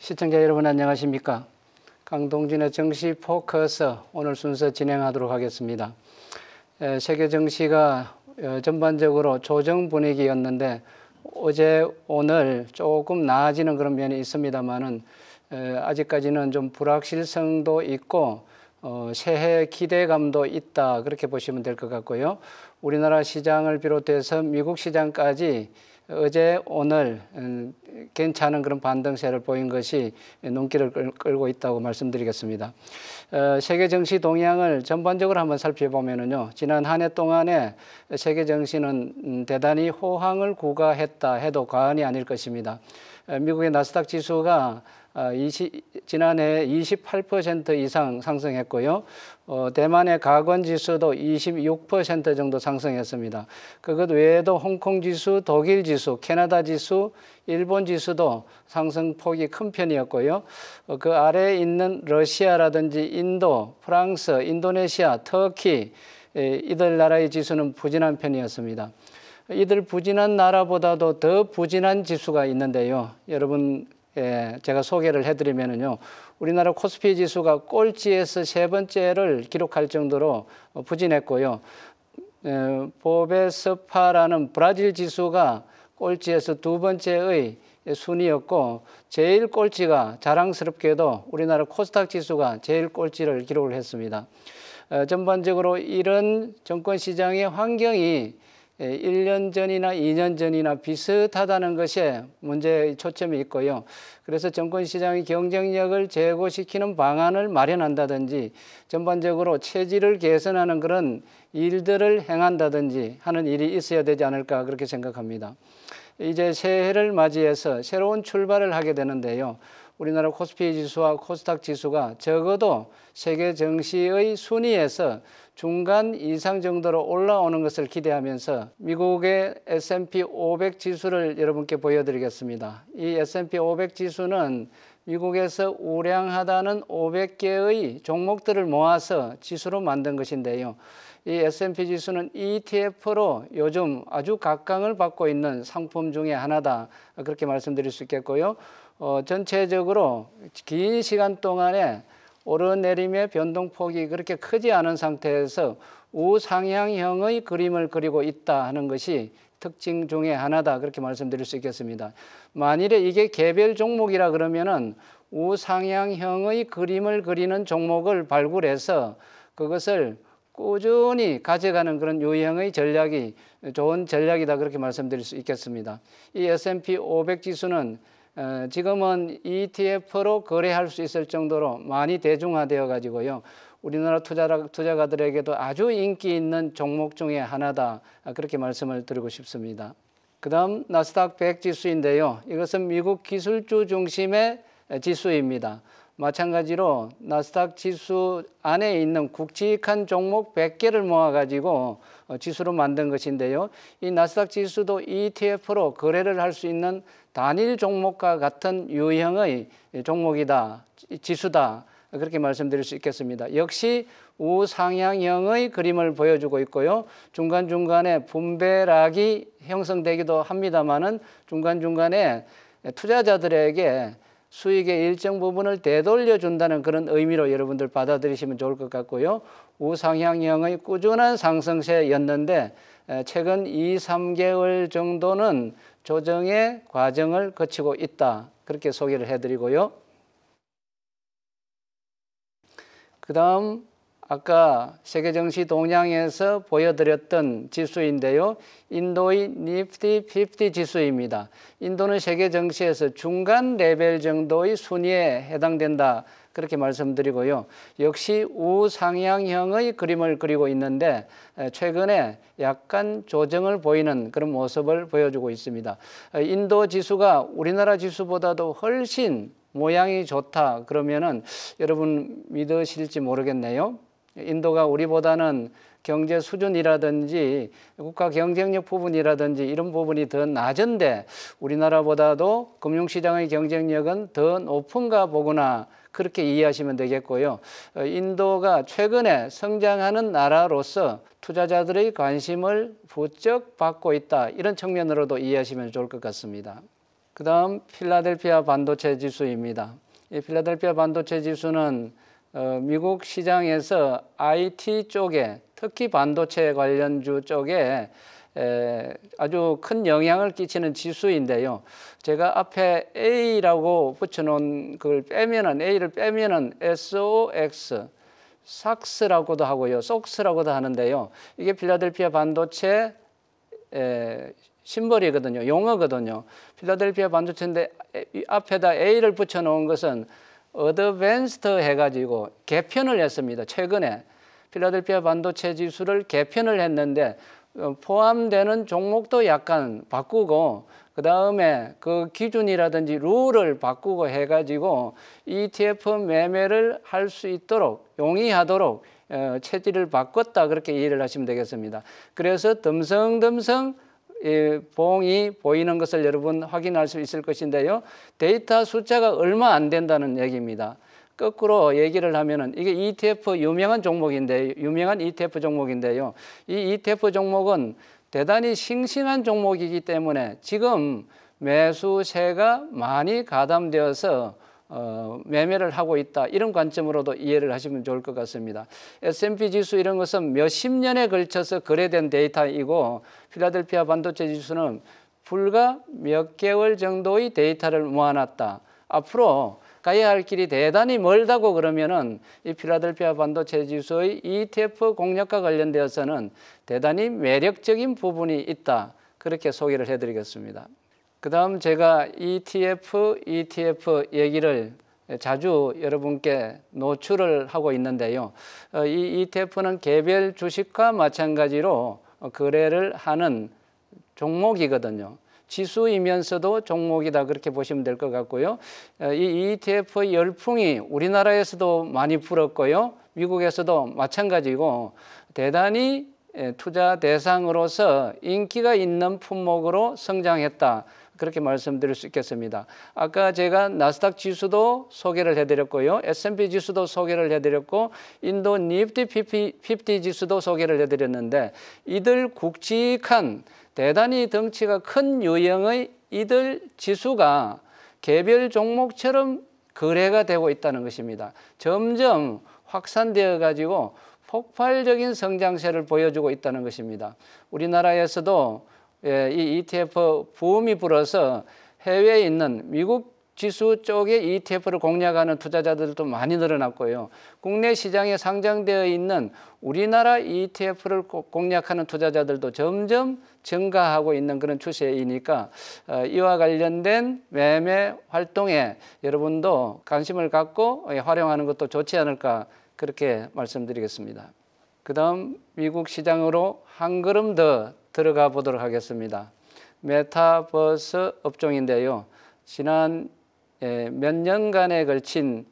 시청자 여러분 안녕하십니까? 강동진의 정시 포커스 오늘 순서 진행하도록 하겠습니다. 세계 정시가 전반적으로 조정 분위기였는데 어제 오늘 조금 나아지는 그런 면이 있습니다만은 아직까지는 좀 불확실성도 있고 새해 기대감도 있다 그렇게 보시면 될 것 같고요. 우리나라 시장을 비롯해서 미국 시장까지 어제 오늘 괜찮은 그런 반등세를 보인 것이 눈길을 끌고 있다고 말씀드리겠습니다. 세계 정시 동향을 전반적으로 한번 살펴보면요, 지난 한 해 동안에 세계 정시는 대단히 호황을 구가했다 해도 과언이 아닐 것입니다. 미국의 나스닥 지수가 지난해 28% 이상 상승했고요. 대만의 가권 지수도 26% 정도 상승했습니다. 그것 외에도 홍콩 지수, 독일 지수, 캐나다 지수, 일본 지수도 상승폭이 큰 편이었고요. 그 아래에 있는 러시아라든지 인도, 프랑스, 인도네시아, 터키 이들 나라의 지수는 부진한 편이었습니다. 이들 부진한 나라보다도 더 부진한 지수가 있는데요. 여러분 제가 소개를 해드리면요, 우리나라 코스피 지수가 꼴찌에서 세 번째를 기록할 정도로 부진했고요. 보베스파라는 브라질 지수가 꼴찌에서 두 번째의 순위였고, 제일 꼴찌가 자랑스럽게도 우리나라 코스닥 지수가 제일 꼴찌를 기록을 했습니다. 전반적으로 이런 정권시장의 환경이 1년 전이나 2년 전이나 비슷하다는 것에 문제의 초점이 있고요. 그래서 정권시장의 경쟁력을 제고시키는 방안을 마련한다든지 전반적으로 체질을 개선하는 그런 일들을 행한다든지 하는 일이 있어야 되지 않을까 그렇게 생각합니다. 이제 새해를 맞이해서 새로운 출발을 하게 되는데요. 우리나라 코스피 지수와 코스닥 지수가 적어도 세계 정시의 순위에서 중간 이상 정도로 올라오는 것을 기대하면서 미국의 S&P 500 지수를 여러분께 보여드리겠습니다. 이 S&P 500 지수는 미국에서 우량하다는 500개의 종목들을 모아서 지수로 만든 것인데요. 이 S&P 지수는 ETF로 요즘 아주 각광을 받고 있는 상품 중에 하나다 그렇게 말씀드릴 수 있겠고요. 전체적으로 긴 시간 동안에 오르내림의 변동폭이 그렇게 크지 않은 상태에서 우상향형의 그림을 그리고 있다 하는 것이 특징 중에 하나다 그렇게 말씀드릴 수 있겠습니다. 만일에 이게 개별 종목이라 그러면은 우상향형의 그림을 그리는 종목을 발굴해서 그것을 꾸준히 가져가는 그런 유형의 전략이 좋은 전략이다 그렇게 말씀드릴 수 있겠습니다. 이 S&P 500 지수는 지금은 ETF로 거래할 수 있을 정도로 많이 대중화되어 가지고요. 우리나라 투자가들에게도 아주 인기 있는 종목 중에 하나다 그렇게 말씀을 드리고 싶습니다. 그 다음 나스닥 100 지수인데요. 이것은 미국 기술주 중심의 지수입니다. 마찬가지로 나스닥 지수 안에 있는 굵직한 종목 100개를 모아가지고 지수로 만든 것인데요. 이 나스닥 지수도 ETF로 거래를 할 수 있는 단일 종목과 같은 유형의 종목이다, 지수다 그렇게 말씀드릴 수 있겠습니다. 역시 우상향형의 그림을 보여주고 있고요. 중간중간에 분배락이 형성되기도 합니다만은 중간중간에 투자자들에게 수익의 일정 부분을 되돌려 준다는 그런 의미로 여러분들 받아들이시면 좋을 것 같고요. 우상향형의 꾸준한 상승세였는데 최근 2, 3개월 정도는 조정의 과정을 거치고 있다 그렇게 소개를 해드리고요. 그 다음 아까 세계정시 동향에서 보여드렸던 지수인데요. 인도의 니프티 50 지수입니다. 인도는 세계정시에서 중간 레벨 정도의 순위에 해당된다 그렇게 말씀드리고요. 역시 우상향형의 그림을 그리고 있는데 최근에 약간 조정을 보이는 그런 모습을 보여주고 있습니다. 인도 지수가 우리나라 지수보다도 훨씬 모양이 좋다 그러면은 여러분 믿으실지 모르겠네요. 인도가 우리보다는 경제 수준이라든지 국가 경쟁력 부분이라든지 이런 부분이 더 낮은데 우리나라보다도 금융시장의 경쟁력은 더 높은가 보구나 그렇게 이해하시면 되겠고요. 인도가 최근에 성장하는 나라로서 투자자들의 관심을 부쩍 받고 있다 이런 측면으로도 이해하시면 좋을 것 같습니다. 그다음 필라델피아 반도체 지수입니다. 이 필라델피아 반도체 지수는 미국 시장에서 IT 쪽에, 특히 반도체 관련주 쪽에 아주 큰 영향을 끼치는 지수인데요. 제가 앞에 A라고 붙여놓은 그걸 빼면은, A를 빼면은 SOX, 삭스라고도 하고요, 속스라고도 하는데요. 이게 필라델피아 반도체 심벌이거든요, 용어거든요. 필라델피아 반도체인데 앞에다 A를 붙여놓은 것은 어드밴스드 해가지고 개편을 했습니다. 최근에 필라델피아 반도체 지수를 개편을 했는데 포함되는 종목도 약간 바꾸고, 그 다음에 그 기준이라든지 룰을 바꾸고 해가지고 ETF 매매를 할 수 있도록 용이하도록 체질을 바꿨다, 그렇게 이해를 하시면 되겠습니다. 그래서 듬성듬성 봉이 보이는 것을 여러분 확인할 수 있을 것인데요. 데이터 숫자가 얼마 안 된다는 얘기입니다. 거꾸로 얘기를 하면은 이게 ETF 유명한 ETF 종목인데요. 이 ETF 종목은 대단히 싱싱한 종목이기 때문에 지금 매수세가 많이 가담되어서 매매를 하고 있다, 이런 관점으로도 이해를 하시면 좋을 것 같습니다. S&P 지수 이런 것은 몇십 년에 걸쳐서 거래된 데이터이고, 필라델피아 반도체 지수는 불과 몇 개월 정도의 데이터를 모아놨다. 앞으로 가야 할 길이 대단히 멀다고 그러면은 이 필라델피아 반도체 지수의 ETF 공략과 관련되어서는 대단히 매력적인 부분이 있다, 그렇게 소개를 해드리겠습니다. 그 다음 제가 ETF 얘기를 자주 여러분께 노출을 하고 있는데요. 이 ETF는 개별 주식과 마찬가지로 거래를 하는 종목이거든요. 지수이면서도 종목이다, 그렇게 보시면 될 것 같고요. 이 ETF 열풍이 우리나라에서도 많이 불었고요, 미국에서도 마찬가지고 대단히 투자 대상으로서 인기가 있는 품목으로 성장했다, 그렇게 말씀드릴 수 있겠습니다. 아까 제가 나스닥 지수도 소개를 해드렸고요, S&P 지수도 소개를 해드렸고, 인도 니프티 50 지수도 소개를 해드렸는데, 이들 굵직한 대단히 덩치가 큰 유형의 이들 지수가 개별 종목처럼 거래가 되고 있다는 것입니다. 점점 확산되어 가지고 폭발적인 성장세를 보여주고 있다는 것입니다. 우리나라에서도 이 ETF 붐이 불어서 해외에 있는 미국 지수 쪽에 ETF를 공략하는 투자자들도 많이 늘어났고요, 국내 시장에 상장되어 있는 우리나라 ETF를 공략하는 투자자들도 점점 증가하고 있는 그런 추세이니까 이와 관련된 매매 활동에 여러분도 관심을 갖고 활용하는 것도 좋지 않을까, 그렇게 말씀드리겠습니다. 그 다음 미국 시장으로 한 걸음 더 들어가 보도록 하겠습니다. 메타버스 업종인데요. 지난 몇 년간에 걸친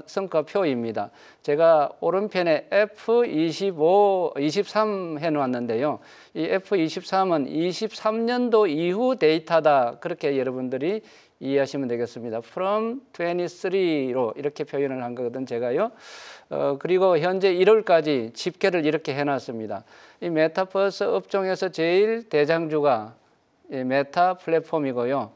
성과표입니다. 제가 오른편에 F23 해놓았는데요. 이 F23은 23년도 이후 데이터다, 그렇게 여러분들이 이해하시면 되겠습니다. From 23로 이렇게 표현을 한 거거든 제가요. 그리고 현재 1월까지 집계를 이렇게 해놨습니다. 이 메타버스 업종에서 제일 대장주가 메타 플랫폼이고요.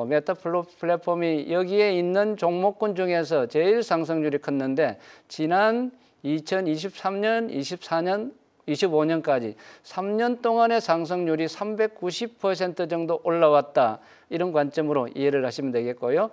메타 플랫폼이 여기에 있는 종목군 중에서 제일 상승률이 컸는데, 지난 2023년, 24년, 25년까지 3년 동안의 상승률이 390% 정도 올라왔다, 이런 관점으로 이해를 하시면 되겠고요.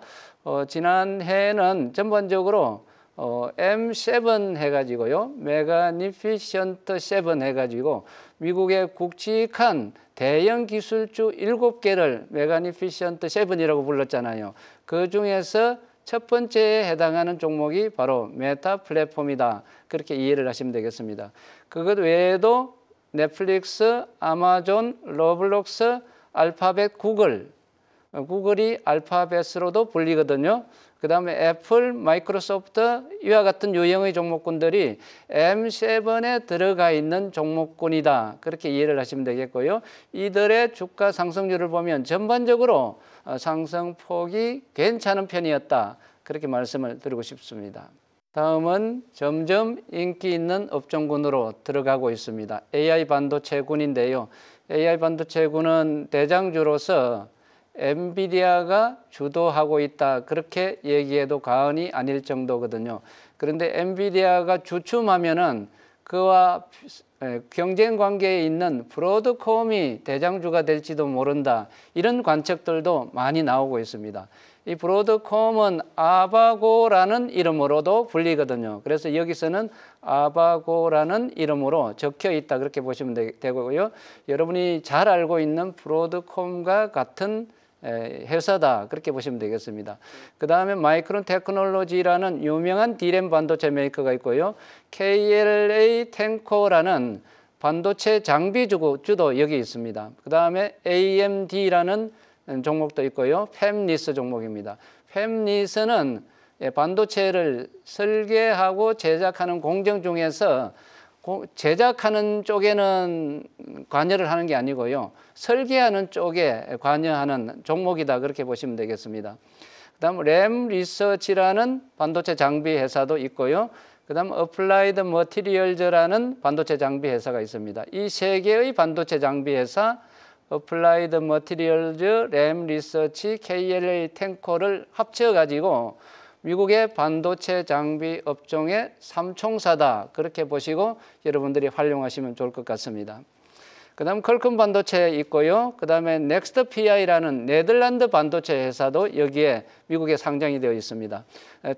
지난해에는 전반적으로 M7 해가지고요, 매그니피션트 7 해가지고 미국의 굵직한 대형 기술주 7개를 매그니피션트 7이라고 불렀잖아요. 그 중에서 첫 번째에 해당하는 종목이 바로 메타 플랫폼이다, 그렇게 이해를 하시면 되겠습니다. 그것 외에도 넷플릭스, 아마존, 로블록스, 알파벳, 구글이 알파벳으로도 불리거든요. 그 다음에 애플, 마이크로소프트, 이와 같은 유형의 종목군들이 M7에 들어가 있는 종목군이다, 그렇게 이해를 하시면 되겠고요. 이들의 주가 상승률을 보면 전반적으로 상승폭이 괜찮은 편이었다, 그렇게 말씀을 드리고 싶습니다. 다음은 점점 인기 있는 업종군으로 들어가고 있습니다. AI 반도체군인데요. AI 반도체군은 대장주로서 엔비디아가 주도하고 있다 그렇게 얘기해도 과언이 아닐 정도거든요. 그런데 엔비디아가 주춤하면은 그와 경쟁 관계에 있는 브로드콤이 대장주가 될지도 모른다. 이런 관측들도 많이 나오고 있습니다. 이 브로드콤은 아바고라는 이름으로도 불리거든요. 그래서 여기서는 아바고라는 이름으로 적혀 있다 그렇게 보시면 되고요. 여러분이 잘 알고 있는 브로드콤과 같은 회사다 그렇게 보시면 되겠습니다. 그 다음에 마이크론 테크놀로지라는 유명한 D램 반도체 메이커가 있고요. KLA 텐코라는 반도체 장비 주도 여기 있습니다. 그 다음에 AMD라는 종목도 있고요. 팹리스 종목입니다. 팹리스는 반도체를 설계하고 제작하는 공정 중에서 제작하는 쪽에는 관여를 하는 게 아니고요. 설계하는 쪽에 관여하는 종목이다 그렇게 보시면 되겠습니다. 그다음 램 리서치라는 반도체 장비 회사도 있고요. 그다음 어플라이드 머티리얼즈라는 반도체 장비 회사가 있습니다. 이 세 개의 반도체 장비 회사 어플라이드 머티리얼즈, 램 리서치, KLA 텐코를 합쳐 가지고 미국의 반도체 장비 업종의 삼총사다 그렇게 보시고 여러분들이 활용하시면 좋을 것 같습니다. 그 다음 퀄컴 반도체 있고요. 그 다음에 넥스트 PI라는 네덜란드 반도체 회사도 여기에 미국에 상장이 되어 있습니다.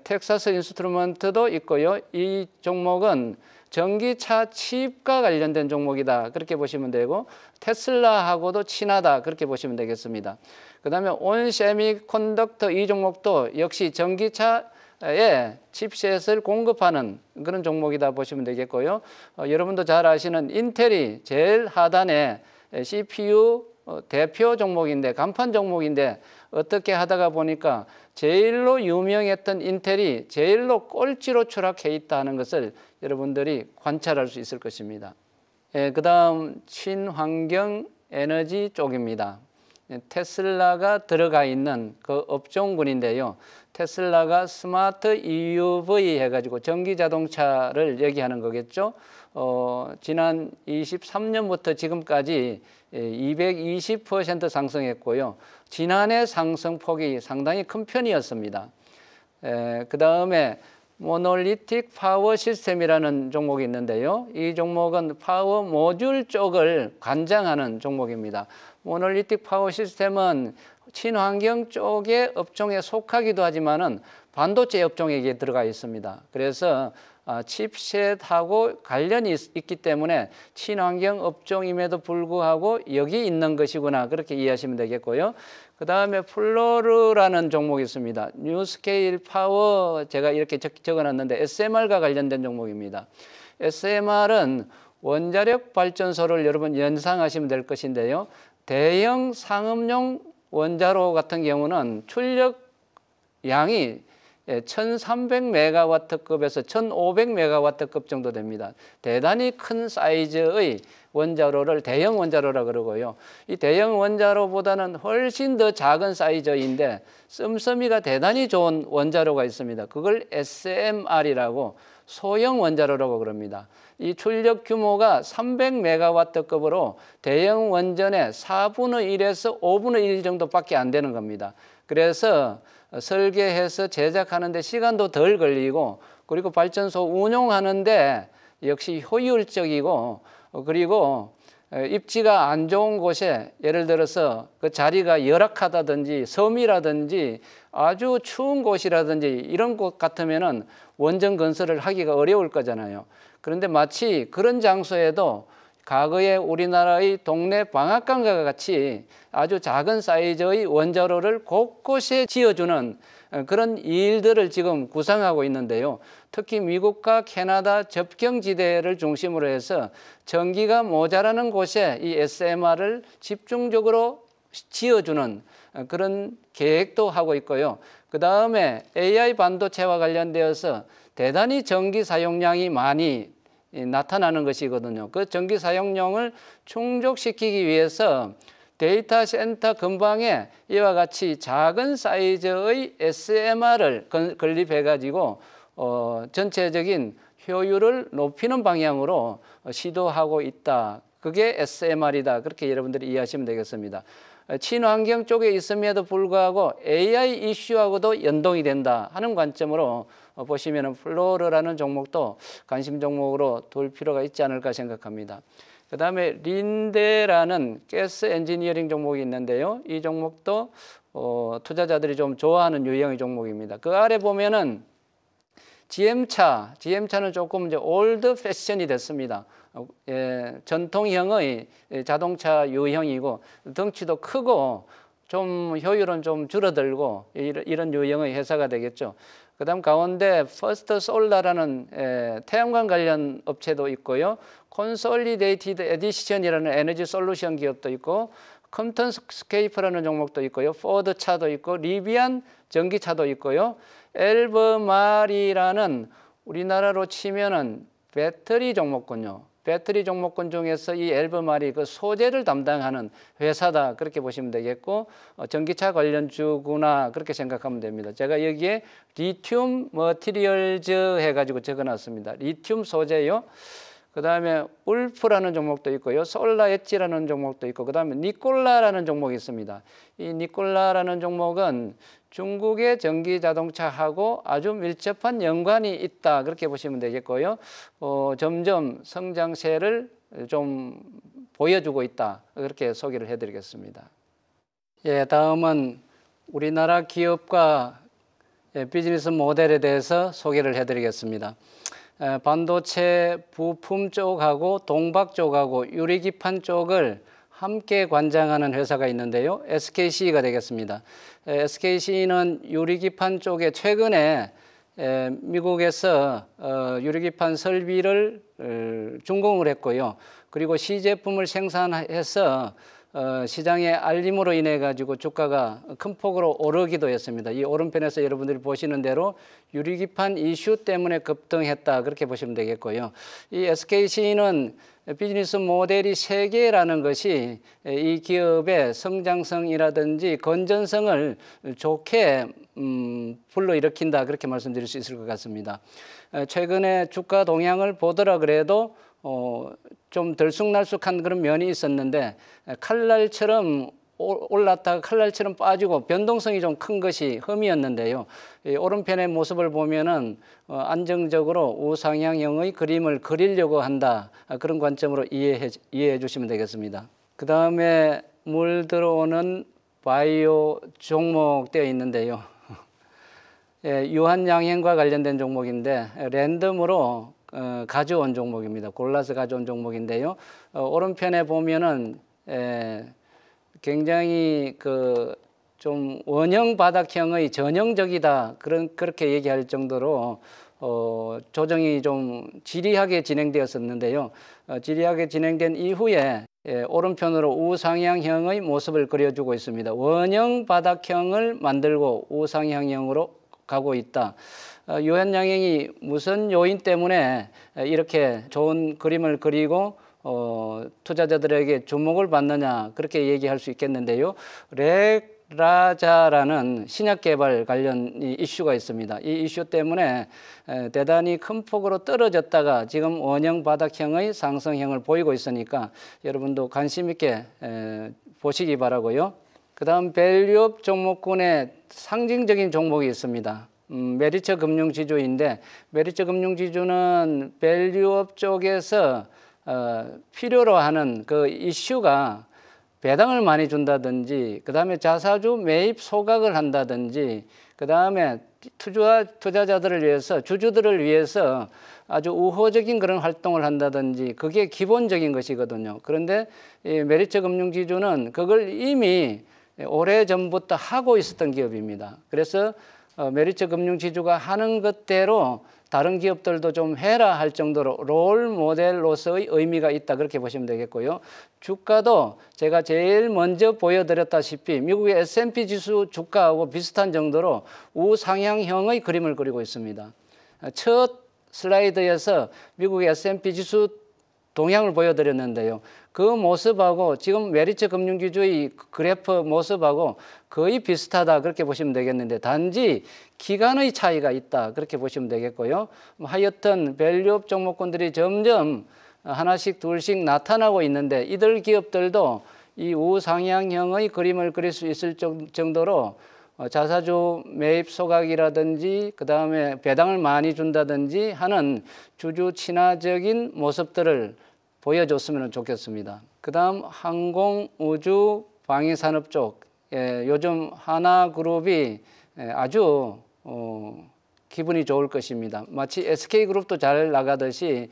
텍사스 인스트루먼트도 있고요. 이 종목은 전기차 칩과 관련된 종목이다 그렇게 보시면 되고 테슬라하고도 친하다 그렇게 보시면 되겠습니다. 그 다음에 온세미컨덕터 이 종목도 역시 전기차에 칩셋을 공급하는 그런 종목이다 보시면 되겠고요. 여러분도 잘 아시는 인텔이 제일 하단에 CPU 대표 종목인데 간판 종목인데 어떻게 하다가 보니까 제일로 유명했던 인텔이 제일로 꼴찌로 추락해 있다는 것을 여러분들이 관찰할 수 있을 것입니다. 그 다음 친환경 에너지 쪽입니다. 테슬라가 들어가 있는 그 업종군인데요. 테슬라가 스마트 EUV 해가지고 전기 자동차를 얘기하는 거겠죠. 지난 23년부터 지금까지 220% 상승했고요. 지난해 상승폭이 상당히 큰 편이었습니다. 그 다음에 모놀리틱 파워 시스템이라는 종목이 있는데요. 이 종목은 파워 모듈 쪽을 관장하는 종목입니다. 모놀리틱 파워 시스템은 친환경 쪽의 업종에 속하기도 하지만은 반도체 업종에 들어가 있습니다. 그래서 칩셋하고 관련이 있기 때문에 친환경 업종임에도 불구하고 여기 있는 것이구나 그렇게 이해하시면 되겠고요. 그 다음에 플로르라는 종목이 있습니다. 뉴스케일 파워 제가 이렇게 적어놨는데 SMR과 관련된 종목입니다. SMR은 원자력 발전소를 여러분 연상하시면 될 것인데요. 대형 상업용 원자로 같은 경우는 출력 양이 1300메가와트급에서 1500메가와트급 정도 됩니다. 대단히 큰 사이즈의 원자로를 대형 원자로라 그러고요. 이 대형 원자로보다는 훨씬 더 작은 사이즈인데 씀씀이가 대단히 좋은 원자로가 있습니다. 그걸 SMR이라고 소형 원자로라고 그럽니다. 이 출력 규모가 300메가와트급으로 대형 원전의 4분의 1에서 5분의 1 정도밖에 안 되는 겁니다. 그래서 설계해서 제작하는데 시간도 덜 걸리고 그리고 발전소 운용하는데 역시 효율적이고 그리고 입지가 안 좋은 곳에 예를 들어서 그 자리가 열악하다든지 섬이라든지 아주 추운 곳이라든지 이런 곳 같으면은 원전 건설을 하기가 어려울 거잖아요. 그런데 마치 그런 장소에도 과거에 우리나라의 동네 방앗간과 같이 아주 작은 사이즈의 원자로를 곳곳에 지어주는 그런 일들을 지금 구상하고 있는데요. 특히 미국과 캐나다 접경지대를 중심으로 해서 전기가 모자라는 곳에 이 SMR을 집중적으로 지어주는 그런 계획도 하고 있고요. 그 다음에 AI 반도체와 관련되어서 대단히 전기 사용량이 많이 나타나는 것이거든요. 그 전기 사용량을 충족시키기 위해서 데이터 센터 근방에 이와 같이 작은 사이즈의 SMR을 건립해 가지고 전체적인 효율을 높이는 방향으로 시도하고 있다. 그게 SMR이다. 그렇게 여러분들이 이해하시면 되겠습니다. 친환경 쪽에 있음에도 불구하고 AI 이슈하고도 연동이 된다 하는 관점으로 보시면 플로어라는 종목도 관심 종목으로 둘 필요가 있지 않을까 생각합니다. 그 다음에 린데라는 가스 엔지니어링 종목이 있는데요. 이 종목도 투자자들이 좀 좋아하는 유형의 종목입니다. 그 아래 보면은 GM차는 조금 이제 올드 패션이 됐습니다. 전통형의 자동차 유형이고 덩치도 크고 좀 효율은 좀 줄어들고 이런 유형의 회사가 되겠죠. 그 다음 가운데 퍼스트 솔라라는 태양광 관련 업체도 있고요. 콘솔리데이티드 에디션이라는 에너지 솔루션 기업도 있고 컴턴 스케이프라는 종목도 있고요. 포드 차도 있고 리비안 전기차도 있고요. 엘버말이라는 우리나라로 치면은 배터리 종목군요. 배터리 종목군 중에서 이 엘버말이 그 소재를 담당하는 회사다 그렇게 보시면 되겠고 전기차 관련주구나 그렇게 생각하면 됩니다. 제가 여기에 리튬 머티리얼즈 해가지고 적어놨습니다. 리튬 소재요. 그 다음에 울프라는 종목도 있고요. 솔라 엣지라는 종목도 있고 그 다음에 니콜라라는 종목이 있습니다. 이 니콜라라는 종목은 중국의 전기 자동차하고 아주 밀접한 연관이 있다 그렇게 보시면 되겠고요. 점점 성장세를 좀 보여주고 있다 그렇게 소개를 해드리겠습니다. 예, 다음은 우리나라 기업과 비즈니스 모델에 대해서 소개를 해드리겠습니다. 반도체 부품 쪽하고 동박 쪽하고 유리기판 쪽을 함께 관장하는 회사가 있는데요. SKC가 되겠습니다. SKC는 유리기판 쪽에 최근에 미국에서 유리기판 설비를 준공을 했고요. 그리고 시제품을 생산해서 시장의 알림으로 인해 가지고 주가가 큰 폭으로 오르기도 했습니다. 이 오른편에서 여러분들이 보시는 대로 유리기판 이슈 때문에 급등했다 그렇게 보시면 되겠고요. 이 SKC는 비즈니스 모델이 3개라는 것이 이 기업의 성장성이라든지 건전성을 좋게 불러일으킨다 그렇게 말씀드릴 수 있을 것 같습니다. 최근에 주가 동향을 보더라 그래도 좀 들쑥날쑥한 그런 면이 있었는데 칼날처럼 올랐다가 칼날처럼 빠지고 변동성이 좀 큰 것이 흠이었는데요. 오른편의 모습을 보면은 안정적으로 우상향형의 그림을 그리려고 한다 그런 관점으로 이해해 주시면 되겠습니다. 그 다음에 물 들어오는 바이오 종목 되어 있는데요. 유한양행과 관련된 종목인데 랜덤으로 가져온 종목입니다. 골라서 가져온 종목인데요. 오른편에 보면은 굉장히 좀 원형 바닥형의 전형적이다 그렇게 얘기할 정도로 조정이 좀 지리하게 진행되었었는데요. 지리하게 진행된 이후에 오른편으로 우상향형의 모습을 그려주고 있습니다. 원형 바닥형을 만들고 우상향형으로 가고 있다. 유한양행이 무슨 요인 때문에 이렇게 좋은 그림을 그리고 투자자들에게 주목을 받느냐 그렇게 얘기할 수 있겠는데요. 렉라자라는 신약 개발 관련 이슈가 있습니다. 이 이슈 때문에 대단히 큰 폭으로 떨어졌다가 지금 원형 바닥형의 상승형을 보이고 있으니까 여러분도 관심 있게 보시기 바라고요. 그 다음 밸류업 종목군에 상징적인 종목이 있습니다. 메리츠 금융지주인데 메리츠 금융지주는 밸류업 쪽에서 필요로 하는 그 이슈가 배당을 많이 준다든지 그 다음에 자사주 매입 소각을 한다든지 그 다음에 투자자들을 위해서 주주들을 위해서 아주 우호적인 그런 활동을 한다든지 그게 기본적인 것이거든요. 그런데 이 메리츠 금융지주는 그걸 이미 오래전부터 하고 있었던 기업입니다. 그래서 메리츠 금융지주가 하는 것대로 다른 기업들도 좀 해라 할 정도로 롤 모델로서의 의미가 있다 그렇게 보시면 되겠고요. 주가도 제가 제일 먼저 보여드렸다시피 미국의 S&P 지수 주가하고 비슷한 정도로 우상향형의 그림을 그리고 있습니다. 첫 슬라이드에서 미국의 S&P 지수 동향을 보여드렸는데요. 그 모습하고 지금 메리츠 금융지주의 그래프 모습하고 거의 비슷하다 그렇게 보시면 되겠는데 단지 기간의 차이가 있다 그렇게 보시면 되겠고요. 하여튼 밸류업 종목군들이 점점 하나씩 둘씩 나타나고 있는데 이들 기업들도 이 우상향형의 그림을 그릴 수 있을 정도로 자사주 매입 소각이라든지 그 다음에 배당을 많이 준다든지 하는 주주 친화적인 모습들을 보여줬으면 좋겠습니다. 그 다음 항공, 우주, 방위산업 쪽, 요즘 하나그룹이 아주 기분이 좋을 것입니다. 마치 SK그룹도 잘 나가듯이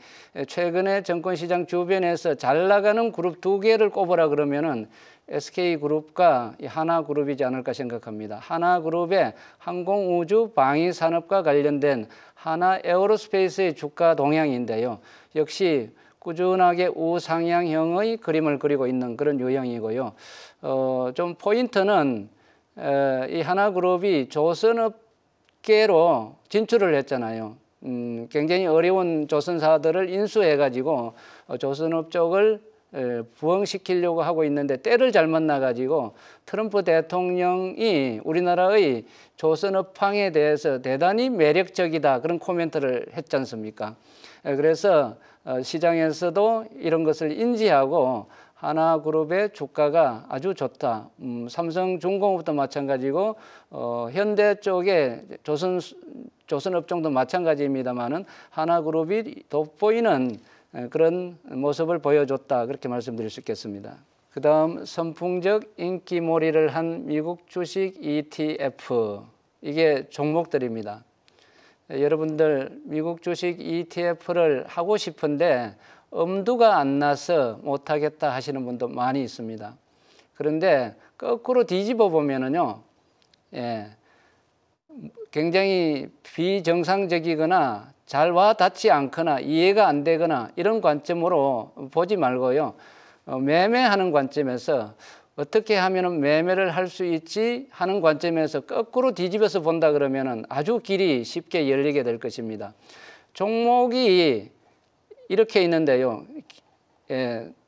최근에 정권시장 주변에서 잘 나가는 그룹 2개를 꼽으라 그러면은 SK그룹과 하나그룹이지 않을까 생각합니다. 하나그룹의 항공우주 방위산업과 관련된 하나에어로스페이스의 주가 동향인데요. 역시 꾸준하게 우상향형의 그림을 그리고 있는 그런 유형이고요. 좀 포인트는 이 하나그룹이 조선업계로 진출을 했잖아요. 굉장히 어려운 조선사들을 인수해가지고 조선업 쪽을 부흥시키려고 하고 있는데 때를 잘못 나가지고 트럼프 대통령이 우리나라의 조선업황에 대해서 대단히 매력적이다 그런 코멘트를 했지 않습니까? 그래서 시장에서도 이런 것을 인지하고 하나그룹의 주가가 아주 좋다. 삼성중공업도 마찬가지고 현대 쪽에 조선업종도 마찬가지입니다만은 하나그룹이 돋보이는 그런 모습을 보여줬다. 그렇게 말씀드릴 수 있겠습니다. 그 다음 선풍적 인기몰이를 한 미국 주식 ETF. 이게 종목들입니다. 여러분들 미국 주식 ETF를 하고 싶은데 엄두가 안 나서 못하겠다 하시는 분도 많이 있습니다. 그런데 거꾸로 뒤집어 보면은요, 굉장히 비정상적이거나 잘 와 닿지 않거나 이해가 안 되거나 이런 관점으로 보지 말고요, 매매하는 관점에서 어떻게 하면 매매를 할 수 있지 하는 관점에서 거꾸로 뒤집어서 본다 그러면 아주 길이 쉽게 열리게 될 것입니다. 종목이 이렇게 있는데요.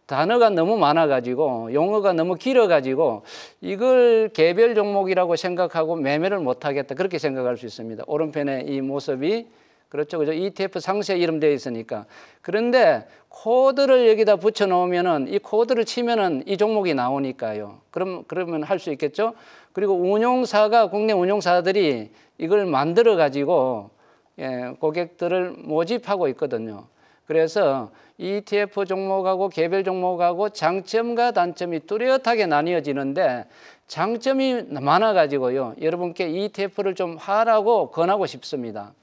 단어가 너무 많아가지고 용어가 너무 길어가지고 이걸 개별 종목이라고 생각하고 매매를 못하겠다 그렇게 생각할 수 있습니다. 오른편에 이 모습이 그렇죠. 그죠? ETF 상세 이름 되어 있으니까. 그런데 코드를 여기다 붙여 놓으면은 이 코드를 치면은 이 종목이 나오니까요. 그러면 할 수 있겠죠? 그리고 운용사가 국내 운용사들이 이걸 만들어 가지고 고객들을 모집하고 있거든요. 그래서 ETF 종목하고 개별 종목하고 장점과 단점이 뚜렷하게 나뉘어지는데 장점이 많아 가지고요. 여러분께 ETF를 좀 하라고 권하고 싶습니다.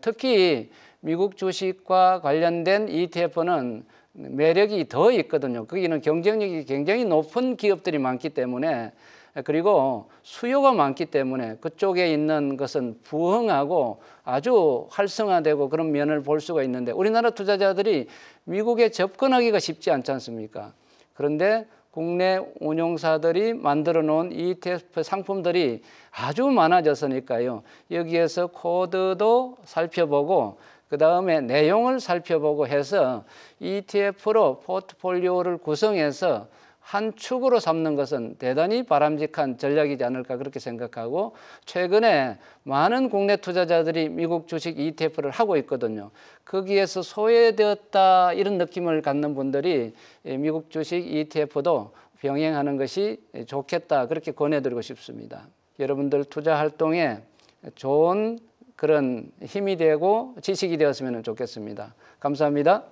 특히 미국 주식과 관련된 ETF는 매력이 더 있거든요. 거기는 경쟁력이 굉장히 높은 기업들이 많기 때문에 그리고 수요가 많기 때문에 그쪽에 있는 것은 부흥하고 아주 활성화되고 그런 면을 볼 수가 있는데 우리나라 투자자들이 미국에 접근하기가 쉽지 않지 않습니까? 그런데 국내 운용사들이 만들어 놓은 ETF 상품들이 아주 많아졌으니까요. 여기에서 코드도 살펴보고 그 다음에 내용을 살펴보고 해서 ETF로 포트폴리오를 구성해서 한 축으로 삼는 것은 대단히 바람직한 전략이지 않을까 그렇게 생각하고 최근에 많은 국내 투자자들이 미국 주식 ETF를 하고 있거든요. 거기에서 소외되었다 이런 느낌을 갖는 분들이 미국 주식 ETF도 병행하는 것이 좋겠다 그렇게 권해드리고 싶습니다. 여러분들 투자 활동에 좋은 그런 힘이 되고 지식이 되었으면 좋겠습니다. 감사합니다.